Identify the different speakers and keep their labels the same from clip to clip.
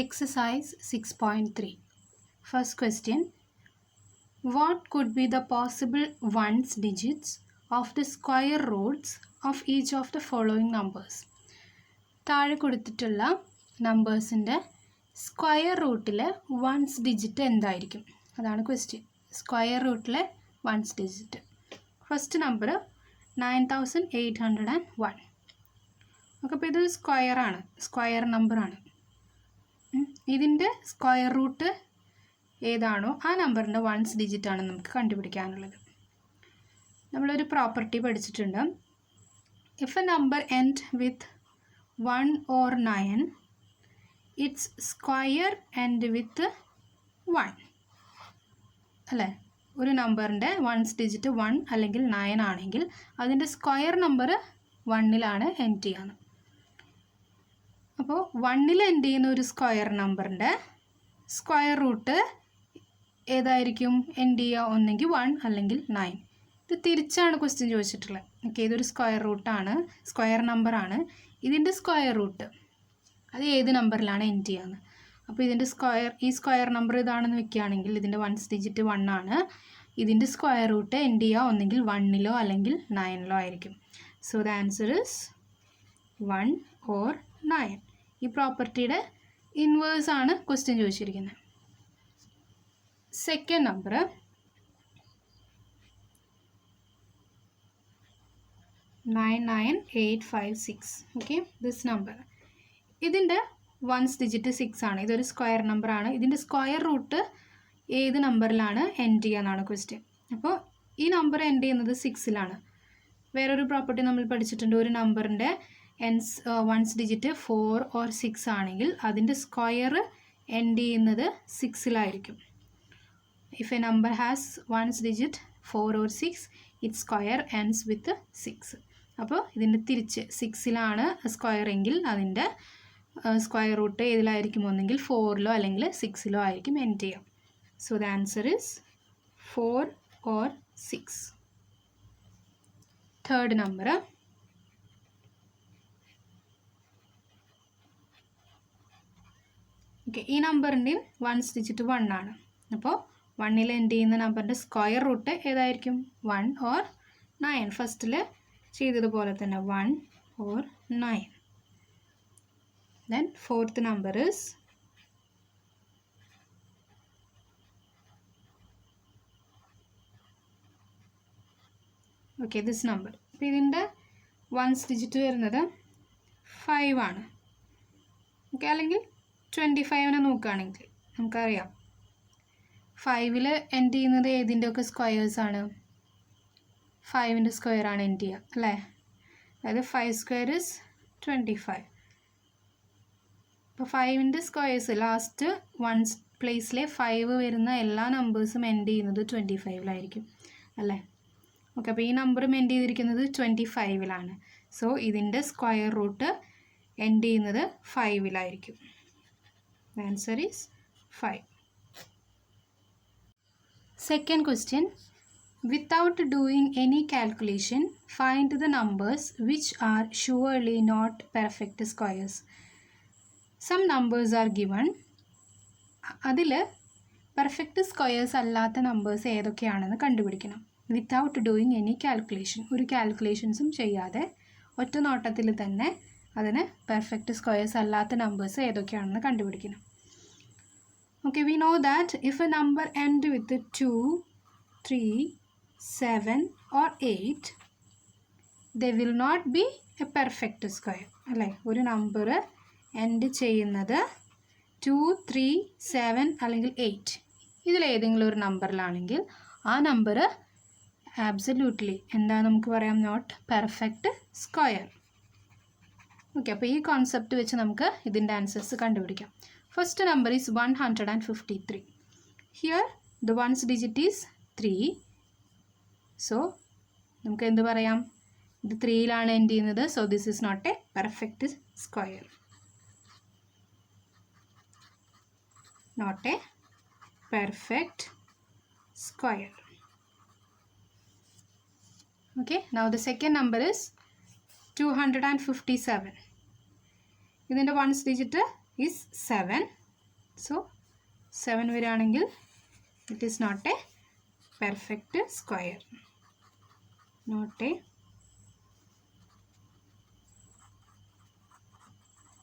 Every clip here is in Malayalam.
Speaker 1: Exercise 6.3. First question. What could be the possible ones digits of the square roots of each of the following numbers? താഴെ കൊടുത്തിട്ടുള്ള നമ്പേഴ്സിൻ്റെ സ്ക്വയർ റൂട്ടിലെ വൺസ് ഡിജിറ്റ് എന്തായിരിക്കും? അതാണ് ക്വസ്റ്റ്യൻ. സ്ക്വയർ റൂട്ടിലെ ones digit. First number 9801. Okay, അപ്പോൾ ഇത് സ്ക്വയറാണ്, സ്ക്വയർ നമ്പറാണ്. ഇതിൻ്റെ സ്ക്വയർ റൂട്ട് ഏതാണോ ആ നമ്പറിൻ്റെ വൺസ് ഡിജിറ്റാണ് നമുക്ക് കണ്ടുപിടിക്കാനുള്ളത്. നമ്മളൊരു പ്രോപ്പർട്ടി പഠിച്ചിട്ടുണ്ട്. If a number end with 1 or 9, it's square end with 1 അല്ലേ? ഒരു നമ്പറിൻ്റെ വൺസ് ഡിജിറ്റ് 1 അല്ലെങ്കിൽ 9 ആണെങ്കിൽ അതിൻ്റെ സ്ക്വയർ നമ്പർ 1ലാണ് എൻഡ് ചെയ്യാന്ന്. അപ്പോൾ 1ൽ എൻഡ് ചെയ്യുന്ന ഒരു സ്ക്വയർ നമ്പറിൻ്റെ സ്ക്വയർ റൂട്ട് ഏതായിരിക്കും? എൻഡ് ചെയ്യുക ഒന്നെങ്കിൽ 1 അല്ലെങ്കിൽ 9. ഇത് തിരിച്ചാണ് ക്വസ്റ്റ്യൻ ചോദിച്ചിട്ടുള്ളത്. ഓക്കെ, ഇതൊരു സ്ക്വയർ റൂട്ടാണ്, സ്ക്വയർ നമ്പറാണ്. ഇതിൻ്റെ സ്ക്വയർ റൂട്ട് അത് ഏത് നമ്പറിലാണ് എൻഡ് ചെയ്യാന്ന്. അപ്പോൾ ഇതിൻ്റെ ഈ സ്ക്വയർ നമ്പർ ഇതാണെന്ന് വെക്കുകയാണെങ്കിൽ ഇതിൻ്റെ വൺസ് ഡിജിറ്റ് 1 ആണ്. ഇതിൻ്റെ സ്ക്വയർ റൂട്ട് എൻഡ് ചെയ്യുക ഒന്നെങ്കിൽ 1ലോ അല്ലെങ്കിൽ 9ലോ ആയിരിക്കും. So the answer is 1 or 9. ഈ പ്രോപ്പർട്ടിയുടെ ഇൻവേഴ്സ് ആണ് ക്വസ്റ്റ്യൻ ചോദിച്ചിരിക്കുന്നത്. Second number 99856. Okay, this number ഇതിൻ്റെ വൺസ് ഡിജിറ്റ് 6 ആണ്. ഇതൊരു സ്ക്വയർ നമ്പറാണ്. ഇതിൻ്റെ സ്ക്വയർ റൂട്ട് ഏത് നമ്പറിലാണ് എൻഡ് ചെയ്യാന്നാണ് ക്വസ്റ്റ്യൻ. അപ്പോൾ ഈ നമ്പർ എൻഡ് ചെയ്യുന്നത് 6ലാണ്. വേറൊരു പ്രോപ്പർട്ടി നമ്മൾ പഠിച്ചിട്ടുണ്ട്. ഒരു നമ്പറിൻ്റെ വൺസ് ഡിജിറ്റ് 4 or 6 ആണെങ്കിൽ അതിൻ്റെ സ്ക്വയർ എൻഡ് ചെയ്യുന്നത് 6ലായിരിക്കും. If a number has ones digit 4 or 6, it square ends with 6. അപ്പോൾ ഇതിൻ്റെ തിരിച്ച് 6ലാണ് സ്ക്വയർ എങ്കിൽ അതിൻ്റെ സ്ക്വയർ റൂട്ട് ഏതിലായിരിക്കും? ഒന്നെങ്കിൽ 4ലോ അല്ലെങ്കിൽ 6ലോ ആയിരിക്കും എൻഡ് ചെയ്യാം. So the answer is 4 or 6. Third number okay, ഈ നമ്പറിൻ്റെയും വൺസ് ഡിജിറ്റ് 1 ആണ്. അപ്പോൾ 1ൽ എൻഡ് ചെയ്യുന്ന നമ്പറിൻ്റെ സ്ക്വയർ റൂട്ട് ഏതായിരിക്കും? 1 or 9. ഫസ്റ്റിൽ ചെയ്തതുപോലെ തന്നെ 1 or 9. Then fourth number is okay, this number. അപ്പോൾ ഇതിൻ്റെ വൺസ് ഡിജിറ്റ് വരുന്നത് 5 ആണ്. ഓക്കെ, അല്ലെങ്കിൽ 25നെ നോക്കുകയാണെങ്കിൽ നമുക്കറിയാം 5ൽ എൻഡ് ചെയ്യുന്നത് ഏതിൻ്റെയൊക്കെ സ്ക്വയേഴ്സാണ്? 5ൻ്റെ സ്ക്വയറാണ് എൻഡ് ചെയ്യുക അല്ലേ? അതായത് 5 സ്ക്വയർ ഇസ് 25. അപ്പോൾ 5ൻ്റെ സ്ക്വയേഴ്സ് ലാസ്റ്റ് വൺസ് പ്ലേസിലെ 5 വരുന്ന എല്ലാ നമ്പേഴ്സും എൻഡ് ചെയ്യുന്നത് 25ലായിരിക്കും അല്ലേ? ഓക്കെ, അപ്പോൾ ഈ നമ്പറും എൻഡ് ചെയ്തിരിക്കുന്നത് 25ലാണ്. സോ ഇതിൻ്റെ സ്ക്വയർ റൂട്ട് എൻഡ് ചെയ്യുന്നത് 5ലായിരിക്കും. The answer is 5. Second question. Without doing any calculation, find the numbers which are surely not perfect squares. Some numbers are given. അതിൽ പെർഫെക്റ്റ് സ്ക്വയേഴ്സ് അല്ലാത്ത നമ്പേഴ്സ് ഏതൊക്കെയാണെന്ന് കണ്ടുപിടിക്കണം. വിത്തൗട്ട് ഡൂയിങ് എനി കാൽക്കുലേഷൻ, ഒരു കാൽക്കുലേഷൻസും ചെയ്യാതെ ഒറ്റ നോട്ടത്തിൽ തന്നെ അതിന് പെർഫെക്റ്റ് സ്ക്വയേഴ്സ് അല്ലാത്ത നമ്പേഴ്സ് ഏതൊക്കെയാണെന്ന് കണ്ടുപിടിക്കണം. Okay, we know that if a number end with 2, 3, 7 or 8, they will not be a perfect square അല്ലേ? ഒരു നമ്പർ എൻഡ് ചെയ്യുന്നത് 2, 3, 7 അല്ലെങ്കിൽ 8 ഇതിലേതെങ്കിലും ഒരു നമ്പറിലാണെങ്കിൽ ആ നമ്പർ ആബ്സല്യൂട്ട്ലി എന്താ നമുക്ക് പറയാം? Not perfect square. ഓക്കെ, അപ്പോൾ ഈ കോൺസെപ്റ്റ് വെച്ച് നമുക്ക് ഇതിൻ്റെ ആൻസേഴ്സ് കണ്ടുപിടിക്കാം. First number is 153. Here the ones digit is 3. So നമുക്ക് എന്ത് പറയാം? ഇത് 3ലാണ് എൻഡ് ചെയ്യുന്നത്. So this is not a perfect square. Not a perfect square. Okay, now the second number is 257. ഇതിൻ്റെ വൺസ് ഡിജിറ്റ് ഈസ് 7. So 7 വരികയാണെങ്കിൽ it is not a perfect square. Not a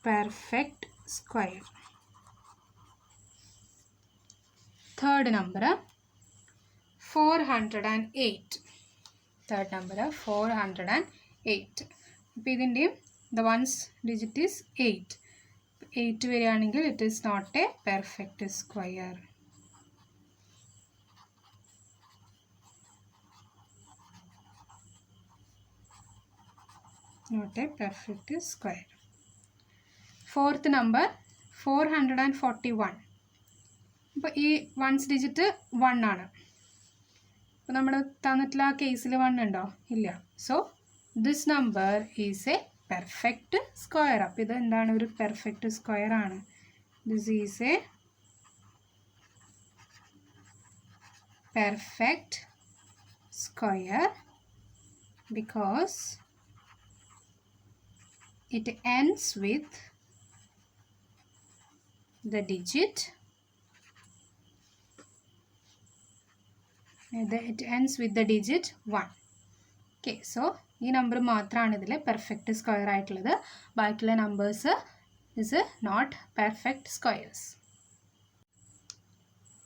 Speaker 1: perfect square. Third number 408. Third number 408. ഇപ്പോൾ ഇതിൻ്റെയും the ones digit is 8. 8 വരികയാണെങ്കിൽ it is not a perfect square. Not a perfect square. Fourth number 441. അപ്പോൾ ഈ വൺസ് ഡിജിറ്റ് 1 ആണ്. അപ്പോൾ നമ്മൾ തന്നിട്ടുള്ള ആ കേസിൽ 1 ഉണ്ടോ? ഇല്ല. So this number is A perfect square. അപ്പോൾ ഇത് എന്താണ്? ഒരു പെർഫെക്റ്റ് സ്ക്വയർ ആണ്. This is A perfect square because it ends with the digit it ends with the digit 1. Okay, so ഈ നമ്പർ മാത്രമാണ് ഇതിൽ പെർഫെക്റ്റ് സ്ക്വയർ ആയിട്ടുള്ളത്. ബാക്കിയുള്ള numbers is not perfect squares.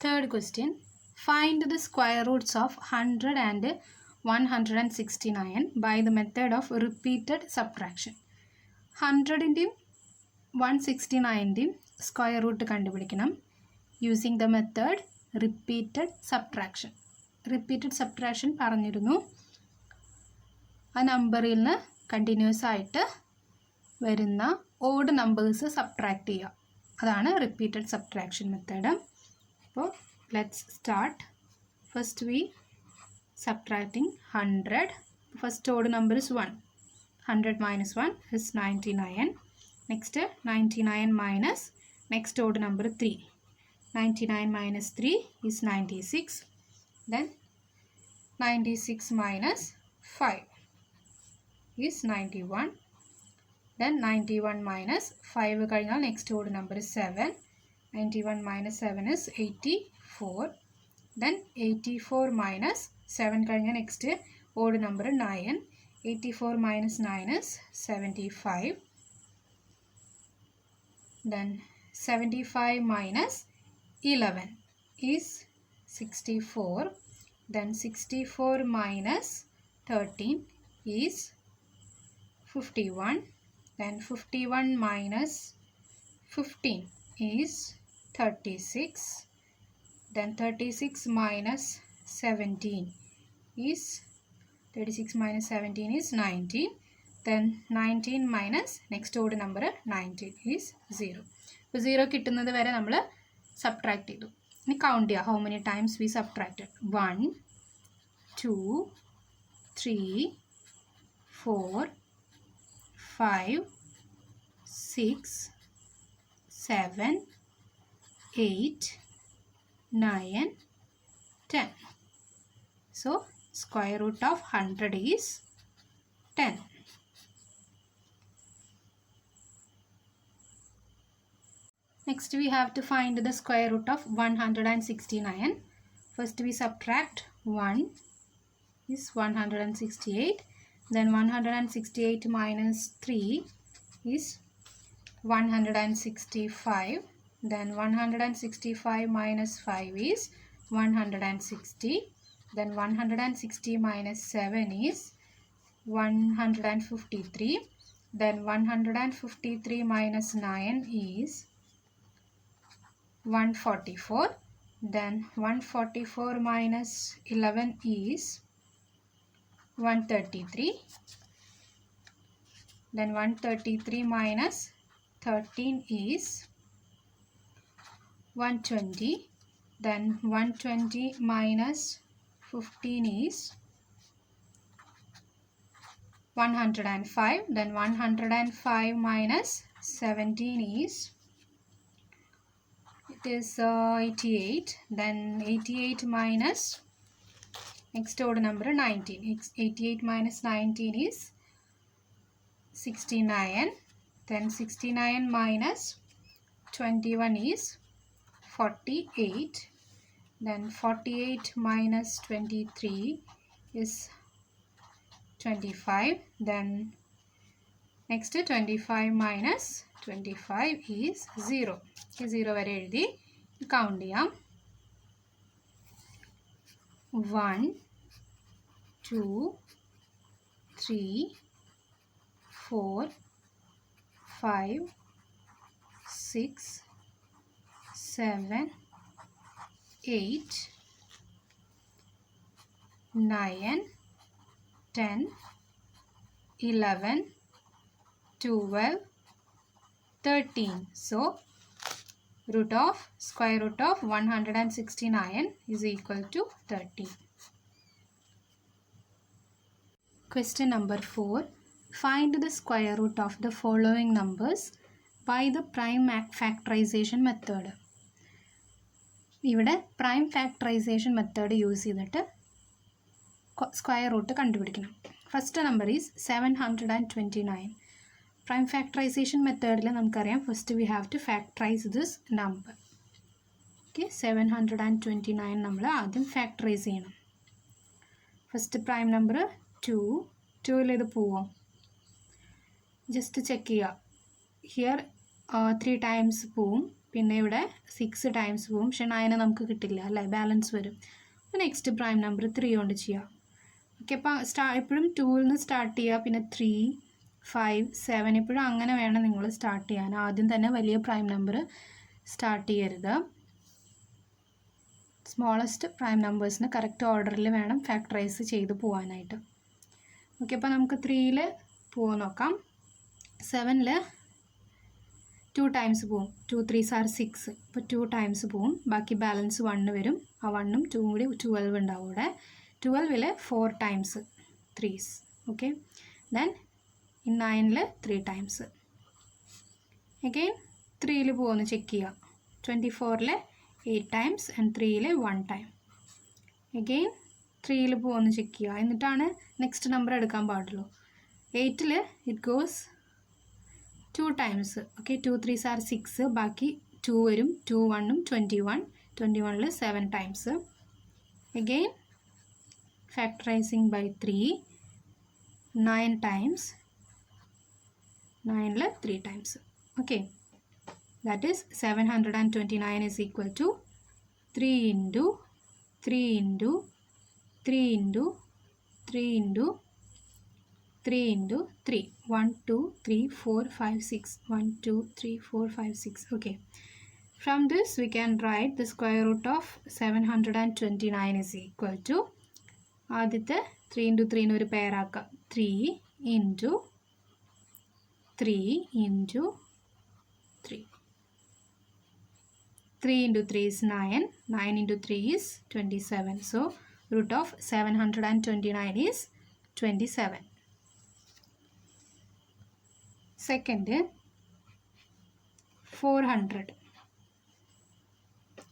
Speaker 1: Third question, find the square roots of 100 and 169 by the method of repeated subtraction. 100ൻ്റെയും 169ൻ്റെയും സ്ക്വയർ റൂട്ട് കണ്ടുപിടിക്കണം using the method repeated subtraction. Repeated subtraction പറഞ്ഞിരുന്നു. ആ നമ്പറിൽ നിന്ന് കണ്ടിന്യൂസ് ആയിട്ട് വരുന്ന ഓഡ് നമ്പേഴ്സ് സബ്ട്രാക്ട് ചെയ്യുക. അതാണ് റിപ്പീറ്റഡ് സബ്ട്രാക്ഷൻ മെത്തേഡ്. അപ്പോൾ let's start. First we subtracting 100. First odd number is 1. 100 minus 1 is 99. Next 99 minus next odd number 3. 99 minus 3 is 96. Then 96 minus 5 is 91. Then 91 minus 5 കഴിഞ്ഞാൽ next odd number is 7. 91 minus 7 is 84. Then 84 minus 7 കഴിഞ്ഞ next odd number 9. 84 minus 9 is 75. Then 75 minus 11 is 64. Then 64 minus 13 is 51. Then 51 minus 15 is 36. Then 36 minus 17 is 36 minus 17 is 19. Then 19 minus next odd number 19 is 0. അപ്പോൾ 0 കിട്ടുന്നത് വരെ നമ്മൾ സബ്ട്രാക്ട് ചെയ്തു. ഇനി കൗണ്ട് ചെയ്യുക. How many times we subtracted? 1 2 3 4 5 6 7 8 9 10. So square root of 100 is 10. Next we have to find the square root of 169. First we subtract 1 is 168. Then 168 minus 3 is 165. Then 165 minus 5 is 160. Then 160 minus 7 is 153. Then 153 minus 9 is 144. Then 144 minus 11 is 133. Then 133 minus 13 is 120. Then 120 minus 15 is 105. Then 105 minus 17 is it is 88. Then 88 minus next odd number 19. 88 minus 19 is 69. Then 69 minus 21 is 48. Then 48 minus 23 is 25. Then next 25 minus 25 is 0. 0 വരെ എഴുതി കൗണ്ട് ചെയ്യാം. 1 2 3 4 5 6 7 8 9 10 11 12 13. So square root of 169 is equal to 13. Question number 4. Find the square root of the following numbers by the prime factorization method. ഇവിടെ prime factorization method യൂസ് ചെയ്തിട്ട് സ്ക്വയർ റൂട്ട് കണ്ടുപിടിക്കണം. First number is 729. Prime factorization മെത്തേഡിൽ നമുക്കറിയാം first we have to factorize this number. Okay, 729 നമ്മൾ ആദ്യം ഫാക്ടറൈസ് ചെയ്യണം. ഫസ്റ്റ് പ്രൈം നമ്പർ 2ൽ ഇത് പോവാം. ജസ്റ്റ് ചെക്ക് ചെയ്യുക. ഹിയർ 3 ടൈംസ് പോവും, പിന്നെ ഇവിടെ 6 ടൈംസ് പോവും. പക്ഷെ 9 നമുക്ക് കിട്ടില്ല അല്ലേ, ബാലൻസ് വരും. അപ്പോൾ നെക്സ്റ്റ് പ്രൈം നമ്പർ 3 കൊണ്ട് ചെയ്യാം. ഓക്കെ, അപ്പോൾ എപ്പോഴും 2ൽ നിന്ന് സ്റ്റാർട്ട് ചെയ്യുക, പിന്നെ 3 5 7 എപ്പോഴും അങ്ങനെ വേണം നിങ്ങൾ സ്റ്റാർട്ട് ചെയ്യാൻ. ആദ്യം തന്നെ വലിയ പ്രൈം നമ്പർ സ്റ്റാർട്ട് ചെയ്യരുത്. സ്മോളസ്റ്റ് പ്രൈം നമ്പേഴ്സിന് കറക്റ്റ് ഓർഡറിൽ വേണം ഫാക്ടറൈസ് ചെയ്ത് പോകാനായിട്ട്. ഓക്കെ, അപ്പോൾ നമുക്ക് 3ൽ പോകാൻ നോക്കാം. 7ൽ 2 ടൈംസ് പോവും. 2 3s are 6. അപ്പോൾ 2 ടൈംസ് പോവും. ബാക്കി ബാലൻസ് 1 വരും. ആ 1ഉം 2ഉം കൂടി 12 ഉണ്ടാവും ഇവിടെ. 12ൽ 4 ടൈംസ് 3s. ഓക്കെ, ദെൻ 9ൽ 3 ടൈംസ്. അഗെയിൻ 3ൽ പോകുമെന്ന് ചെക്ക് ചെയ്യുക. 24ൽ 8 ടൈംസ് ആൻഡ് 3ൽ 1 ടൈം. അഗെയിൻ 3ൽ പോകുമെന്ന് ചെക്ക് ചെയ്യുക. എന്നിട്ടാണ് നെക്സ്റ്റ് നമ്പർ എടുക്കാൻ പാടുള്ളൂ. 8ൽ it goes 2 times. Okay, 2 3s are 6. ബാക്കി 2 വരും. 2 1ഉം 21. 21ൽ 7 times. Again factorising by 3 9 times. 9ൽ 3 times. Okay, that is 729 is equal to 3 into 3 into 3 into 3 into 3 into 3. 1 2 3 4 5 6. 1 2 3 4 5 6. Okay, from this we can write the square root of 729 is equal to ആദ്യത്തെ 3 into 3 ഒരു പെയർ ആക്കാം. 3 into 3 into 3. 3 into 3 is 9. 9 into 3 is 27. So root of 729 is 27. Second 400.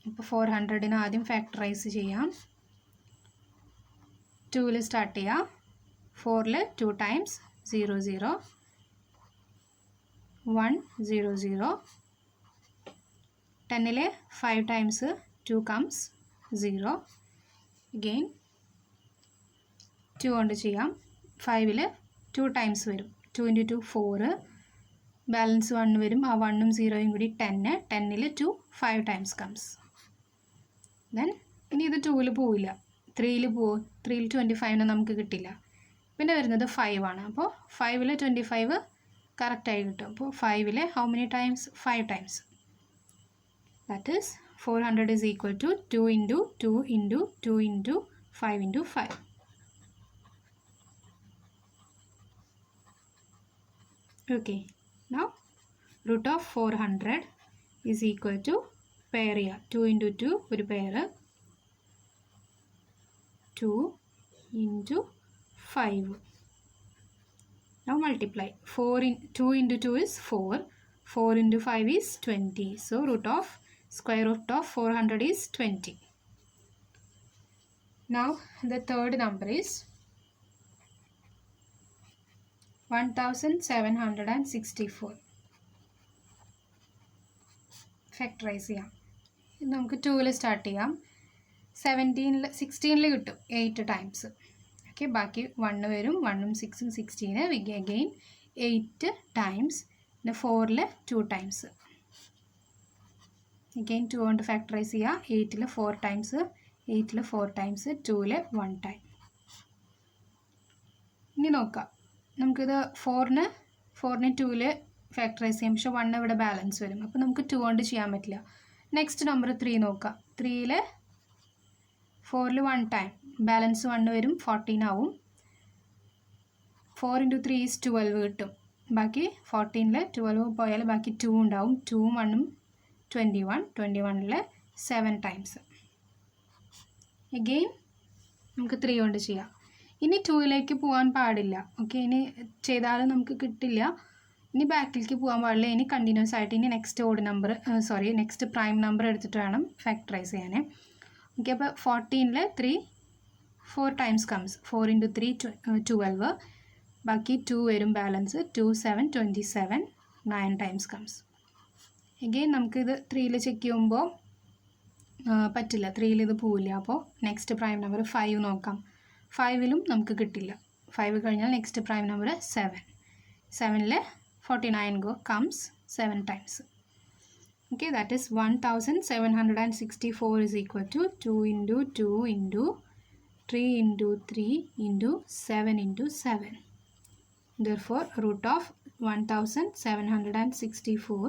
Speaker 1: ഇപ്പോൾ 400ന് ആദ്യം ഫാക്ടറൈസ് ചെയ്യാം. 2ൽ സ്റ്റാർട്ട് ചെയ്യാം. 4ൽ 2 ടൈംസ് 0 0 1 0 0. 10ൽ 5 times 2 comes 0. അഗെയിൻ 2 കൊണ്ട് ചെയ്യാം. 5ൽ 2 ടൈംസ് വരും. 2 into 2 4. ബാലൻസ് 1 വരും. ആ 1ഉം 0യും കൂടി 10. 10ൽ 2 5 ടൈംസ് കംസ്. ദെൻ ഇനി ഇത് 2ൽ പോവില്ല. 3ൽ പോവും. 3ൽ 25ന് നമുക്ക് കിട്ടില്ല. പിന്നെ വരുന്നത് 5 ആണ്. അപ്പോൾ 5ൽ 25 കറക്റ്റായി കിട്ടും. അപ്പോൾ 5ൽ how many times 5 times. That is 400 is equal to 2 into 2 into 2 into 5 into 5. Okay, now root of 400 is equal to pair ചെയ്യാം. 2 into 2 ഒരു pair. 2 into 5. Now multiply. 2 into 2 is 4. 4 into 5 is 20. So square root of 400 is 20. Now the third number is 1764. Factorize ചെയ്യാം. നമുക്ക് 2ൽ സ്റ്റാർട്ട് ചെയ്യാം. 16ൽ കിട്ടും 8 ടൈംസ്. ഓക്കെ, ബാക്കി 1 വരും, 1ഉം 6ഉം 16. Again 8 times. പിന്നെ 4ൽ 2 ടൈംസ്. അഗെയിൻ 2 കൊണ്ട് ഫാക്ടറൈസ് ചെയ്യുക. 8ൽ 4 ടൈംസ്, 8ൽ 4 ടൈംസ്, 2ൽ 1 ടൈം. ഇനി നോക്കാം, നമുക്കിത് 4ന് 2ൽ ഫാക്ടറൈസ് ചെയ്യാം. പക്ഷെ 1 ഇവിടെ ബാലൻസ് വരും. അപ്പോൾ നമുക്ക് 2 കൊണ്ട് ചെയ്യാൻ പറ്റില്ല. നെക്സ്റ്റ് നമ്പർ 3 നോക്കാം. 3ൽ 4ൽ 1 ടൈം, ബാലൻസ് 1 വരും, 14 ആവും. 4 × 3 = 12 കിട്ടും. ബാക്കി 14ൽ 12 പോയാൽ ബാക്കി 2 ഉണ്ടാവും. 2ഉം 1ഉം 21. 21ൽ 7 ടൈംസ്. അഗെയിൻ നമുക്ക് 3 കൊണ്ട് ചെയ്യാം. ഇനി 2ലേക്ക് പോകാൻ പാടില്ല. ഓക്കെ, ഇനി ചെയ്താലും നമുക്ക് കിട്ടില്ല. ഇനി ബാക്കിലേക്ക് പോകാൻ പാടില്ല. ഇനി കണ്ടിന്യൂസ് ആയിട്ട് ഇനി നെക്സ്റ്റ് പ്രൈം നമ്പർ എടുത്തിട്ട് വേണം ഫാക്ടറൈസ് ചെയ്യാൻ. ഓക്കെ, അപ്പോൾ 14ൽ 4 ടൈംസ് കംസ്. 4 × 3 12. ബാക്കി 2 വരും ബാലൻസ്. 2 7 27. 9 times comes. അഗെയിൻ നമുക്കിത് 3ൽ ചെക്ക് ചെയ്യുമ്പോൾ പറ്റില്ല, 3ൽ ഇത് പോവില്ല. അപ്പോൾ നെക്സ്റ്റ് പ്രൈം നമ്പർ 5 നോക്കാം. 5ലും നമുക്ക് കിട്ടില്ല. 5 കഴിഞ്ഞാൽ next prime number 7. 7ൽ 49 comes 7 times. Okay, that is 1764 is equal to 2 × 2 × 3 × 3 × 7 × 7. Therefore, root of 1764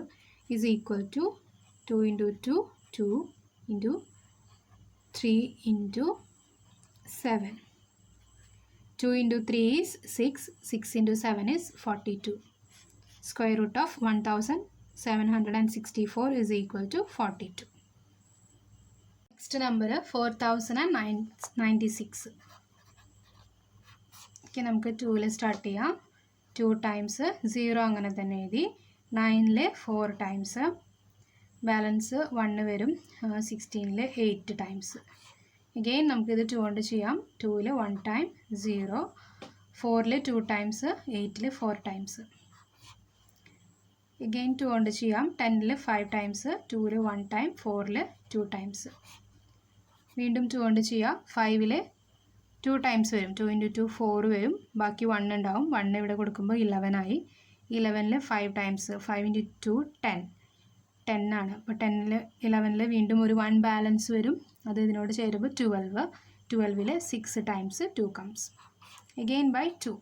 Speaker 1: is equal to 2 × 2, 2 × 3 × 7. 2 × 3 is 6, 6 × 7 is 42. Square root of 1764 is equal to 42. Next number 4096. Okay, നമുക്ക് 2ൽ സ്റ്റാർട്ട് ചെയ്യാം. 2 ടൈംസ് 0 അങ്ങനെ തന്നെ എഴുതി. 9ൽ 4 ടൈംസ്, ബാലൻസ് 1 വരും. 16ൽ 8 ടൈംസ്. അഗെയിൻ നമുക്കിത് 2 കൊണ്ട് ചെയ്യാം. 2ൽ 1 ടൈം 0, 4ൽ 2 ടൈംസ്, 8ൽ 4 ടൈംസ്. അഗെയിൻ 2 കൊണ്ട് ചെയ്യാം. 10ൽ 5 ടൈംസ്, 2ൽ 1 ടൈം, 4ൽ 2 ടൈംസ്. വീണ്ടും 2 കൊണ്ട് ചെയ്യാം. 5ൽ 2 ടൈംസ് വരും. 2 × 2 4 വരും. ബാക്കി 1 ഉണ്ടാവും. 1 ഇവിടെ കൊടുക്കുമ്പോൾ 11 ആയി. 11ൽ 5 ടൈംസ്, 5 × 2 10. 10 ആണ്. അപ്പോൾ 11ൽ വീണ്ടും ഒരു 1 ബാലൻസ് വരും. അത് ഇതിനോട് ചേരുമ്പോൾ 12. 12ൽ 6 ടൈംസ് 2 കംസ്. Again by 2.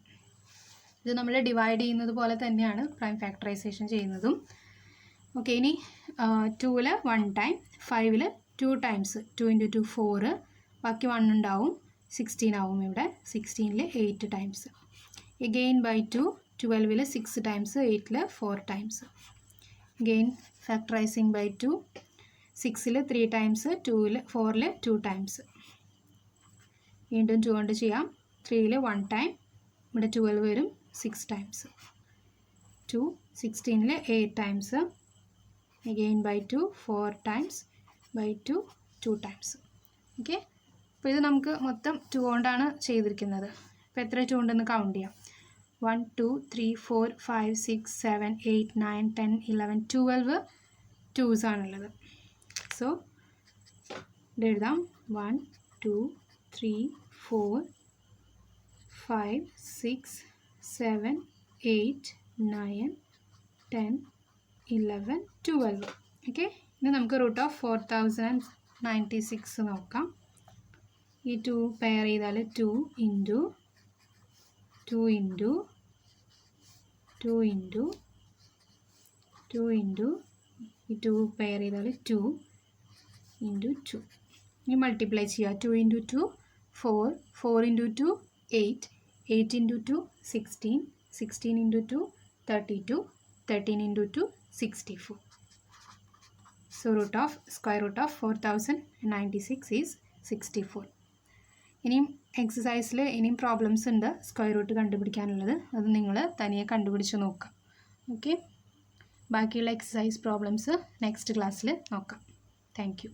Speaker 1: ഇത് നമ്മൾ ഡിവൈഡ് ചെയ്യുന്നത് പോലെ തന്നെയാണ് പ്രൈം ഫാക്ടറൈസേഷൻ ചെയ്യുന്നതും. ഓക്കെ, ഇനി 2ൽ 1 ടൈം, 5ൽ 2 ടൈംസ്, 2 × 2 4. ബാക്കി 1 ഉണ്ടാവും. 16 ആവും ഇവിടെ. 16ൽ 8 ടൈംസ്. Again by 2. 12ൽ 6 ടൈംസ്, 8ൽ 4 ടൈംസ്. Again factorising by 2. 6ൽ 3 ടൈംസ്, 4ൽ 2 ടൈംസ്. വീണ്ടും 2 കൊണ്ട് ചെയ്യാം. 3ൽ 1 ടൈം, ഇവിടെ 12 വരും. 6 ടൈംസ്. 2. 16ൽ 8 times. Again by 2 4 times. By 2 2 times. Okay, അപ്പോൾ ഇത് നമുക്ക് മൊത്തം 2 കൊണ്ടാണ് ചെയ്തിരിക്കുന്നത്. അപ്പോൾ എത്ര 2 ഉണ്ടെന്ന് കൗണ്ട് ചെയ്യാം. 1 2 3 4 5 6 7 8 9 10 11 12 2s ആണുള്ളത്. സോ ഇത് എഴുതാം. 1 2 3 4 5 6 7 8 9 10 11 12. ഓക്കെ, ഇനി നമുക്ക് റൂട്ട് ഓഫ് 4096 നോക്കാം. ഈ 2 പെയർ ചെയ്താൽ 2 × 2 × 2 × 2 × ഈ 2 പെയർ ചെയ്താൽ 2 × 2. ഇനി മൾട്ടിപ്ലൈ ചെയ്യുക. 2 × 2 4, 4 × 2 8, 8 × 2 16, 16 × 2 32, 13 × 2 64. So square root of 4096 is 64. ഇനിയും എക്സസൈസിൽ ഇനിയും പ്രോബ്ലംസ് ഉണ്ട് സ്ക്വയർ റൂട്ട് കണ്ടുപിടിക്കാനുള്ളത്. അത് നിങ്ങൾ തനിയെ കണ്ടുപിടിച്ച് നോക്കാം. ഓക്കെ, ബാക്കിയുള്ള എക്സസൈസ് പ്രോബ്ലംസ് നെക്സ്റ്റ് ക്ലാസ്സിൽ നോക്കാം. Thank you.